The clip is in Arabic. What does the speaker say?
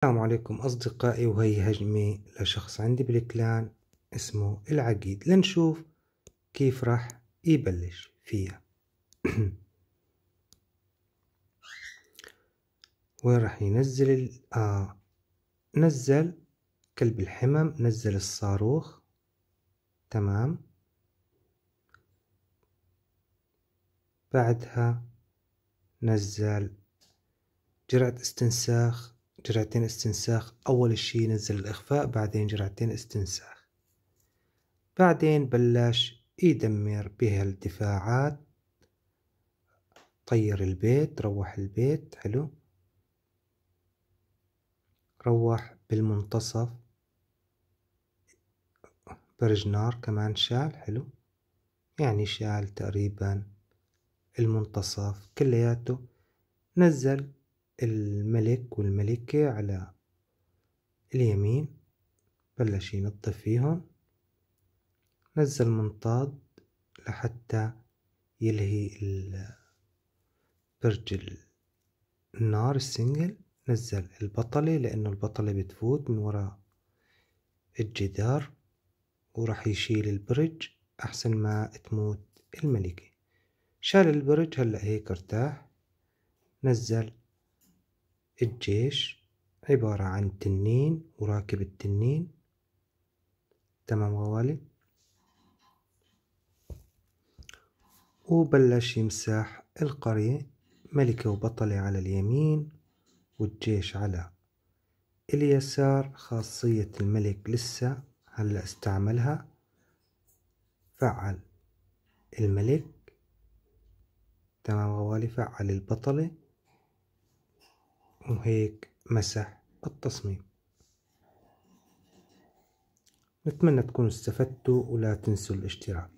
السلام عليكم أصدقائي، وهي هجمة لشخص عندي بالكلان اسمه العقيد. لنشوف كيف راح يبلش فيها. وين راح ينزل نزل كلب الحمم، نزل الصاروخ. تمام. بعدها نزل جرعتين استنساخ. أول شي نزل الإخفاء، بعدين جرعتين استنساخ. بعدين بلش يدمر بها الدفاعات. طير البيت، روح البيت. حلو. روح بالمنتصف برج نار كمان شال. حلو. يعني شال تقريبا المنتصف كلياته. نزل الملك والملكة على اليمين، بلش ينظف فيهم. نزل منطاد لحتى يلهي برج النار السنجل. نزل البطلة لأنه البطلة بتفوت من وراء الجدار وراح يشيل البرج أحسن ما تموت الملكة. شال البرج. هلأ هيك ارتاح. نزل الجيش عبارة عن تنين وراكب التنين. تمام غوالي. وبلش يمسح القرية. ملكة وبطلة على اليمين والجيش على اليسار. خاصية الملك لسه هلأ استعملها. فعل الملك. تمام غوالي. فعل البطلة وهيك مسح التصميم. نتمنى تكونوا استفدتوا، ولا تنسوا الاشتراك.